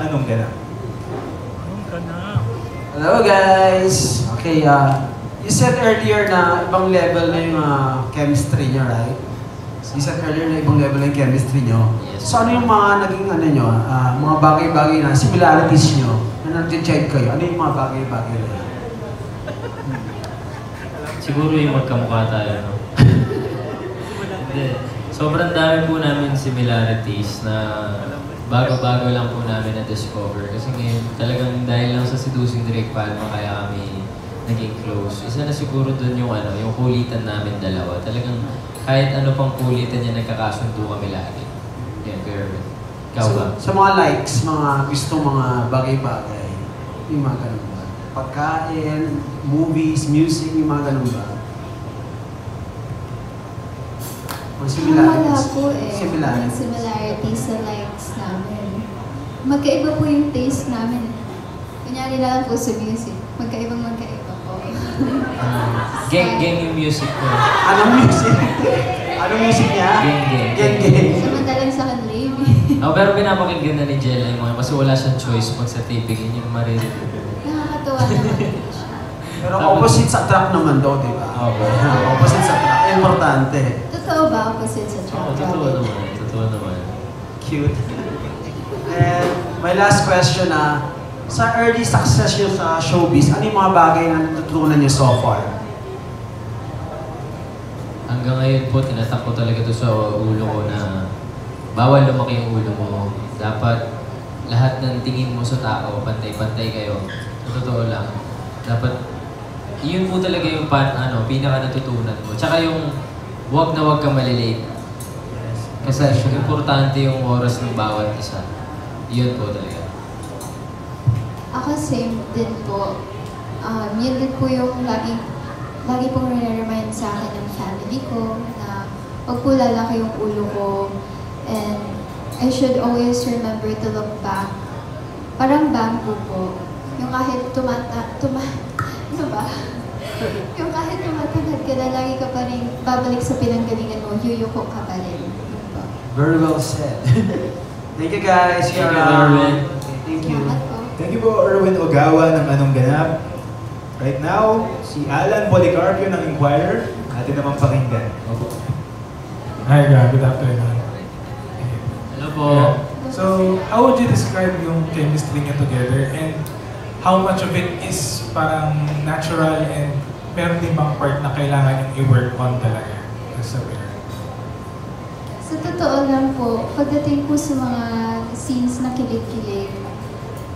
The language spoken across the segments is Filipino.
Anong Ganap. Hello guys! Okay, you said earlier na ibang level na yung chemistry nyo, right? You said earlier na ibang level na yung chemistry nyo. Yes. So ano yung mga naging ano nyo, mga bagay-bagay na similarities nyo na nag-check kayo? Ano yung mga bagay-bagay na yun? Siguro yung magkamukha tayo, no? Hindi. Sobrang dami po namin similarities na bago-bago lang po namin na-discover. Kasi ngayon, talagang dahil lang sa Seducing Drake Palma, kaya kami naging close. Isa na siguro dun yung yung kulitan namin dalawa. Talagang kahit ano pang kulitan niya, nagkakasundo kami lagi. Yan, pero ikaw ba? Sa mga likes, mga gusto mga bagay-bagay, yung mga ganun ba? Pagkain, movies, music, yung mga ganun ba? Mga similarities. Wala po eh. Similarities. Similarities sa likes namin. Magkaiba po yung taste namin. Kunyari na lang po sa music. Magkaiba po. Geng yung music ko. Anong music? Anong music niya? Geng. Samantalang sa kanlame. Pero pinapakinggan na ni Jella yung mga kasi wala siyang choice pag sa taping. Yun yung maririnig. Nakakatawa naman po siya. Pero opposite sa track naman daw, di ba? Okay. Opposite sa track. Importante. Totoo ba opposite sa track? Totoo naman. Totoo naman. Cute. And my last question sa early success nyo sa showbiz, ano yung mga bagay na natutunan nyo so far? Hanggang ngayon po, tinatak ko talaga ito sa ulo ko na bawal lumaki yung ulo mo. Dapat lahat ng tingin mo sa tao, pantay-pantay kayo. Totoo lang. Dapat, yun po talaga yung pinaka natutunan mo. Tsaka yung wag na wag kang malilate. Kasi importante yung oras ng bawat isa. Yun po talaga. Ako same din po. Yun din po yung lagi pong remind sa akin ng family ko na wag po lalaki yung ulo ko and I should always remember to look back. Parang bamboo po. Yung kahit ano ba? Yung kahit tumatangad ka na, lagi ka pa rin babalik sa pinanggalingan mo, yuyuko ka pa rin. Very well said. Thank you guys. Thank you, Erwin. Thank you. Salamat po. Thank you po, Erwin Ogawa ng Anong Ganap. Right now, si Alan Policarpio ng Inquirer. Atin naman pakinggan. Opo. Hi, good afternoon. Hello po. So, how would you describe yung chemistry niyo together and how much of it is parang natural and meron din bang part na kailangan yung i-work on talaga as a pair? Sa totoo lang po, pagdating po sa mga scenes na kilig-kilig,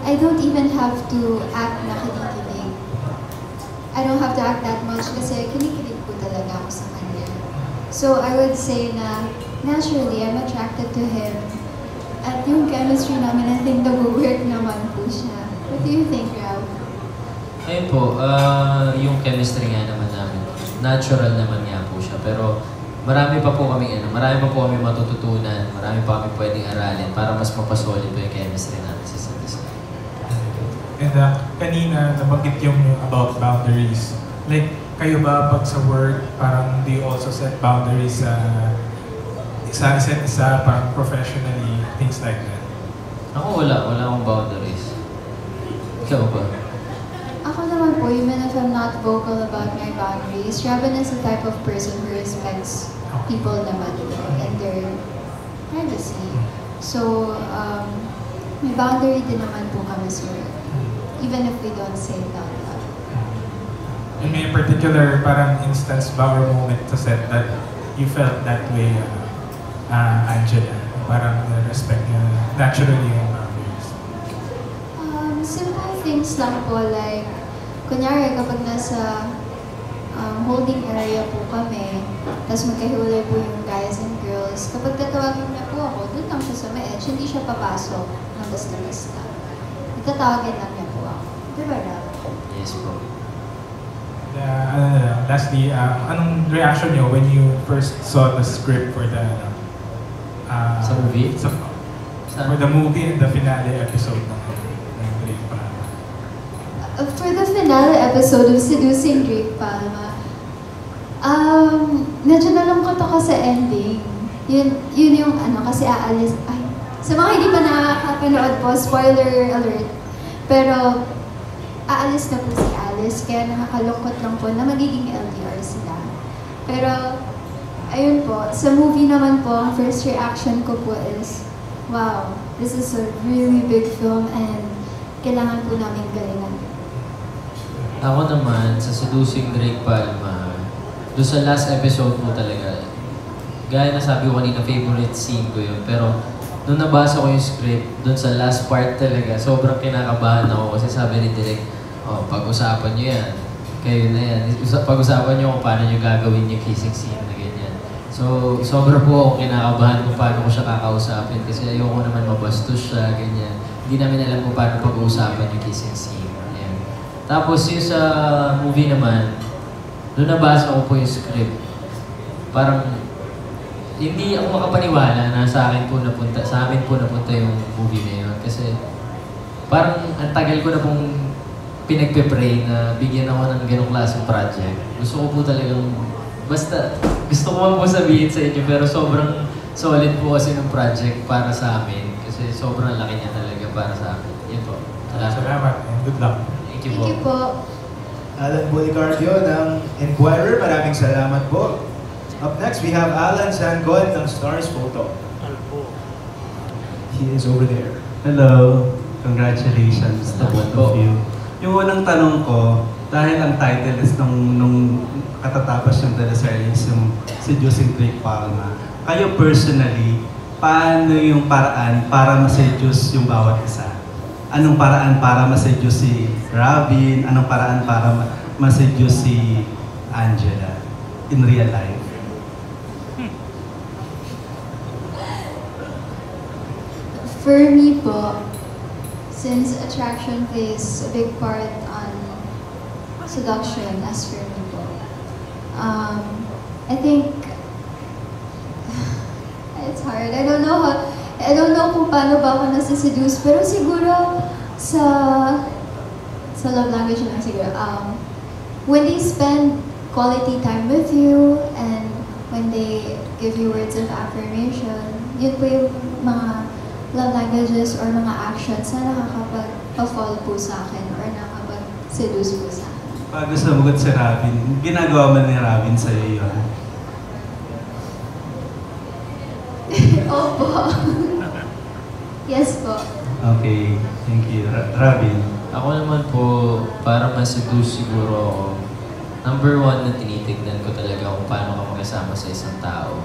I don't even have to act na kilig-kilig. I don't have to act that much kasi kinikilig po talaga ako sa kanya. So I would say na naturally, I'm attracted to him. At yung chemistry namin, I think nag-work naman po siya. What do you think, Rao? Ayun po, yung chemistry nga naman namin, natural naman nga po siya. Pero marami pa po kami matututunan, marami pa kami pwedeng aralin para mas mapasolid po yung chemistry natin sa isa't isa. And kanina nabanggit yung about boundaries. Like, kayo ba pag sa work, parang do you also set boundaries sa isa't isa, parang professionally, things like that? Ako wala akong boundaries. Ikaw ba? Ako naman po, even if I'm not vocal about my boundaries, Robin is the type of person who respects people naman and their privacy. So, may boundary din naman po kami sa work, even if we don't say it out loud. And may particular parang instance ba or moment sa set that you felt that way, Angela? Parang respect niya naturally yung boundaries. Simple things lang po, like, kunyari kapag nasa holding area po kami, tapos magkahiwalay po yung guys and girls, kapag tatawagin niya po ako, doon lang siya sa may edge, hindi siya papasok ng basta-basta. Tatawagin lang niya po ako. Diba, Rab? Yes po. Lastly, anong reaction niyo when you first saw the script for the Sa movie? For the movie and the finale episode ng Drake Palma? For the finale episode of Seducing Drake Palma, medyo nalungkot ako sa ending. Yun yung kasi Sa mga hindi pa nakakapanood po, spoiler alert. Pero, aalis na po si Alice, kaya nakakalungkot lang po na magiging LDR sila. Pero, ayun po, sa movie naman po, ang first reaction ko po is, wow, this is a really big film and kailangan po namin galingan. Ako naman, sa Seducing Drake Palma, doon sa last episode mo talaga, gaya na sabi ko kanina, favorite scene ko yun. Pero, nung nabasa ko yung script, doon sa last part talaga, sobrang kinakabahan ako kasi sabi ni Direk, oh, pag-usapan nyo yan. Kayo na yan. Pag-usapan nyo kung paano nyo gagawin yung kissing scene na ganyan. So, sobra po ako kinakabahan kung paano ko siya kakausapin kasi ayoko naman mabastos siya, ganyan. Hindi namin alam kung paano pag-uusapan yung kissing scene. Ayan. Tapos yung sa movie naman, doon nabasa ko po yung script. Parang, hindi ako makapaniwala na sa amin po napunta yung movie na yun. Kasi, parang ang tagal ko na pong pinagpe-pray na bigyan ako ng ganong klaseng project. Gusto ko po talagang, basta, gusto ko man po sabihin sa inyo, pero sobrang solid po kasi ng project para sa amin. Kasi sobrang laki niya talaga para sa amin. Yan po. Salamat and good luck. Thank you Thank po. you po. Alan Policarpio ng Inquirer, maraming salamat po. Up next, we have Alan Sangon ng Stars Photo. He is over there. Hello, congratulations to both Salamat po. of you. Yung unang tanong ko, dahil ang title is nung katatapos yung teleseries, yung Seducing Drake Palma, kayo personally, paano yung paraan para ma-seduce yung bawat isa? Anong paraan para ma-seduce si Robin? Anong paraan para ma-seduce si Angela in real life? For me po, since attraction plays a big part on seduction, as for me po, I think it's hard. I don't know kung paano ba ako nasa-seduce, pero siguro sa love language lang siguro. When they spend quality time with you and when they give you words of affirmation, yun po yung mga love languages or mga actions na nakakapag-fall po sa akin or nakakapag-seduce po sa akin. Bago sumagot si Robin, ginagawa man ni Robin sa'yo yun? Opo. Yes po. Okay, thank you. Robin? Ako naman po, para ma-seduce siguro ako, number one na tinitignan ko talaga kung paano ka makasama sa isang tao.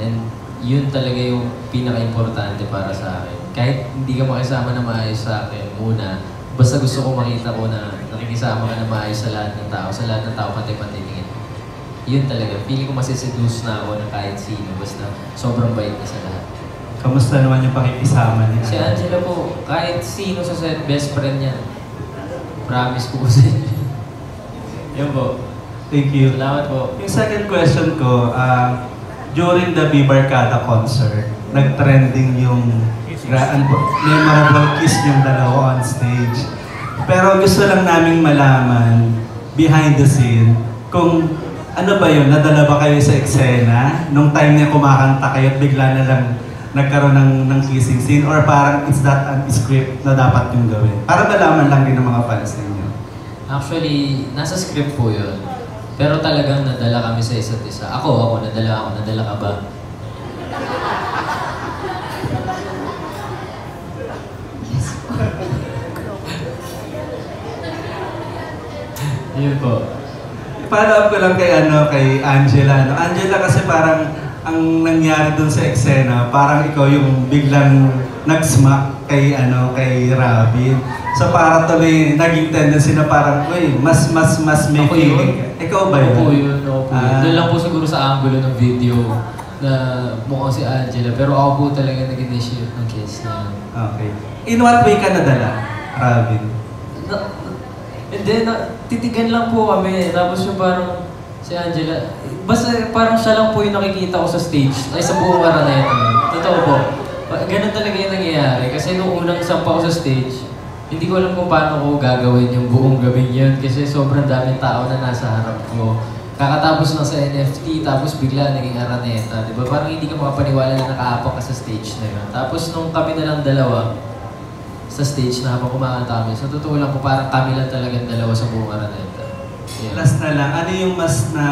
And yun talaga yung pinaka-importante para sa akin. Kahit hindi ka makisama na maayos sa akin muna, basta gusto ko makita ko na nakikisama ka na maayos sa lahat ng tao, pati-pati tingin. Yun talaga, feeling ko masiseduce na ako ng kahit sino, basta sobrang bait na sa lahat. Kamusta naman yung pakikisama niya? Si Angela po, kahit sino sa set, best friend niya. Promise ko po sa inyo. Yun po. Thank you. Salamat po. Yung second question ko, during the Bibarkada concert, nag-trending yung memorable kiss yung dalawa on stage. Pero gusto lang naming malaman, behind the scene, kung ano ba yun, nadala ba kayo sa eksena? Nung time na kumakanta kayo at bigla na lang nagkaroon ng kissing scene? Or parang it's that script na dapat yung gawin? Para malaman lang din ng mga fans ninyo. Actually, nasa script po yun. Pero talagang nadala kami sa isa't isa. Ako, nadala ka ba? Yes po. Yun po. Follow up ko lang kay Angela. Angela kasi parang ang nangyari dun sa eksena, parang ikaw yung biglang nag-smack kay Robin. So para tuloy naging tendency na parang, uy, mas may Ako feeling. yun? Ikaw ba yun? Opo yun. Doon lang po siguro sa angulo ng video na mukhang si Angela. Pero ako po talaga nag-initiate ng kiss niya. Okay. In what way ka nadala, Robin? Titigan lang po kami. Tapos yung parang si Angela, basta parang siya lang po yung nakikita ko sa stage. Ay, sa buong Araneta. Totoo po. Ganun talaga yung nangyayari. Kasi nung unang sampa ko sa stage, hindi ko alam kung paano ko gagawin yung buong gabing yun. Kasi sobrang daming tao na nasa harap ko. kakatapos lang sa NFT, tapos bigla naging Araneta, di ba? Parang hindi ka makapaniwala na nakaapak ka sa stage na yun. Tapos nung kami na lang dalawa sa stage na habang kumakanta kami, sa totoo lang po, parang kami lang talagang dalawa sa buong Araneta. Yeah. Last na lang, ano yung mas na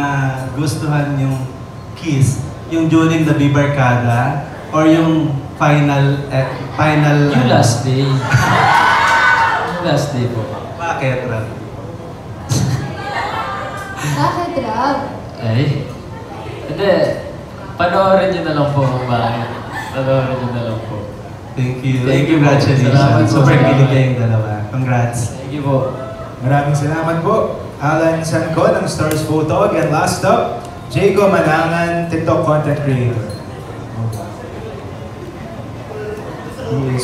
gustuhan yung kiss? Yung during the Bibarkada or yung final Yung last day. Yung last day po. Bakit, Rap? Bakit, Rob? Ay. Hindi. Panoorin nyo na lang po kung bakit. Panoorin nyo na lang po. Thank you. Thank you po. Congratulations. Salamat po. Super kilig kayong dalawa. Congrats. Thank you po. Maraming salamat po. Alan Sanco ng Stars Photog. And last up, Jacob Manangan, TikTok content creator. He is